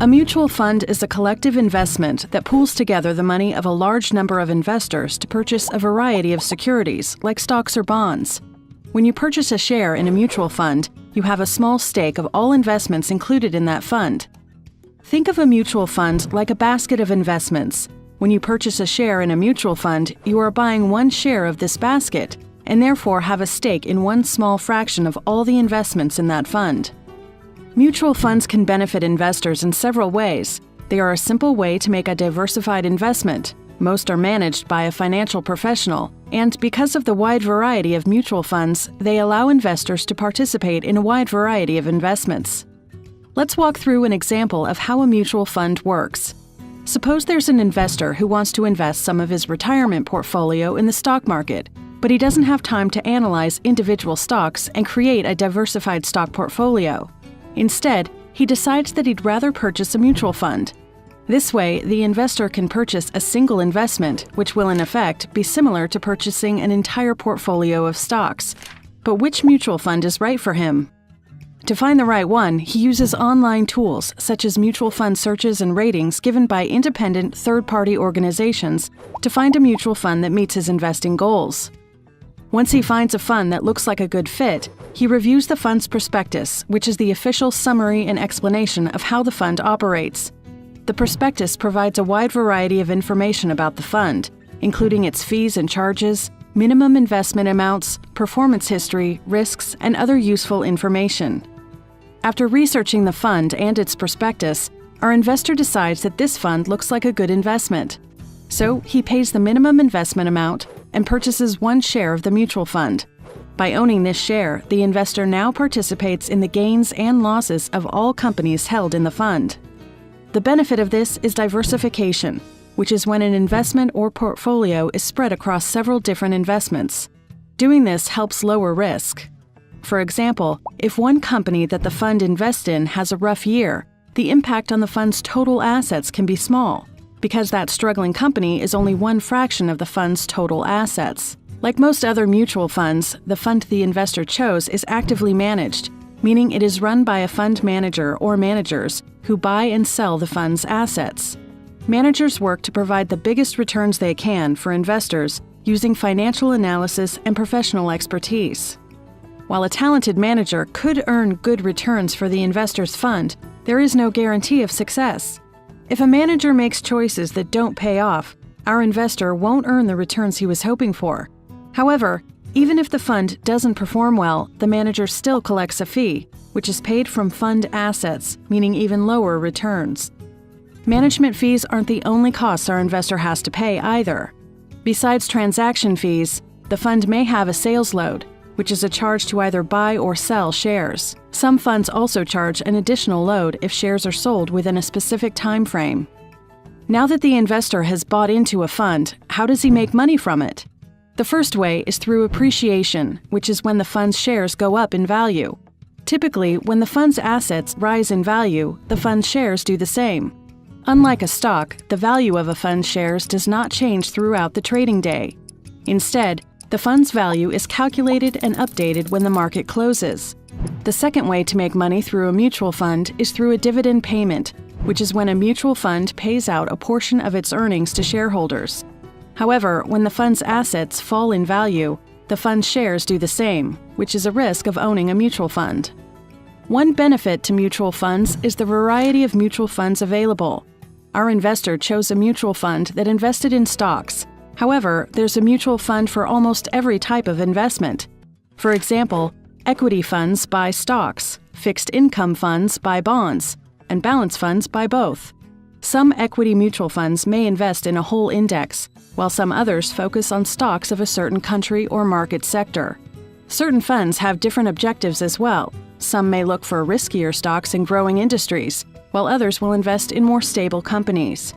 A mutual fund is a collective investment that pools together the money of a large number of investors to purchase a variety of securities, like stocks or bonds. When you purchase a share in a mutual fund, you have a small stake of all investments included in that fund. Think of a mutual fund like a basket of investments. When you purchase a share in a mutual fund, you are buying one share of this basket, and therefore have a stake in one small fraction of all the investments in that fund. Mutual funds can benefit investors in several ways. They are a simple way to make a diversified investment. Most are managed by a financial professional, and because of the wide variety of mutual funds, they allow investors to participate in a wide variety of investments. Let's walk through an example of how a mutual fund works. Suppose there's an investor who wants to invest some of his retirement portfolio in the stock market, but he doesn't have time to analyze individual stocks and create a diversified stock portfolio. Instead, he decides that he'd rather purchase a mutual fund. This way, the investor can purchase a single investment, which will in effect be similar to purchasing an entire portfolio of stocks. But which mutual fund is right for him? To find the right one, he uses online tools such as mutual fund searches and ratings given by independent third-party organizations to find a mutual fund that meets his investing goals. Once he finds a fund that looks like a good fit, he reviews the fund's prospectus, which is the official summary and explanation of how the fund operates. The prospectus provides a wide variety of information about the fund, including its fees and charges, minimum investment amounts, performance history, risks, and other useful information. After researching the fund and its prospectus, our investor decides that this fund looks like a good investment. So he pays the minimum investment amount and purchases one share of the mutual fund. By owning this share, the investor now participates in the gains and losses of all companies held in the fund. The benefit of this is diversification, which is when an investment or portfolio is spread across several different investments. Doing this helps lower risk. For example, if one company that the fund invests in has a rough year, the impact on the fund's total assets can be small, because that struggling company is only one fraction of the fund's total assets. Like most other mutual funds, the fund the investor chose is actively managed, meaning it is run by a fund manager or managers who buy and sell the fund's assets. Managers work to provide the biggest returns they can for investors using financial analysis and professional expertise. While a talented manager could earn good returns for the investor's fund, there is no guarantee of success. If a manager makes choices that don't pay off, our investor won't earn the returns he was hoping for. However, even if the fund doesn't perform well, the manager still collects a fee, which is paid from fund assets, meaning even lower returns. Management fees aren't the only costs our investor has to pay either. Besides transaction fees, the fund may have a sales load, which is a charge to either buy or sell shares. Some funds also charge an additional load if shares are sold within a specific time frame. Now that the investor has bought into a fund, how does he make money from it? The first way is through appreciation, which is when the fund's shares go up in value. Typically, when the fund's assets rise in value, the fund's shares do the same. Unlike a stock, the value of a fund's shares does not change throughout the trading day. Instead, the fund's value is calculated and updated when the market closes. The second way to make money through a mutual fund is through a dividend payment, which is when a mutual fund pays out a portion of its earnings to shareholders. However, when the fund's assets fall in value, the fund's shares do the same, which is a risk of owning a mutual fund. One benefit to mutual funds is the variety of mutual funds available. Our investor chose a mutual fund that invested in stocks. However, there's a mutual fund for almost every type of investment. For example, equity funds buy stocks, fixed income funds buy bonds, and balance funds buy both. Some equity mutual funds may invest in a whole index, while some others focus on stocks of a certain country or market sector. Certain funds have different objectives as well. Some may look for riskier stocks in growing industries, while others will invest in more stable companies.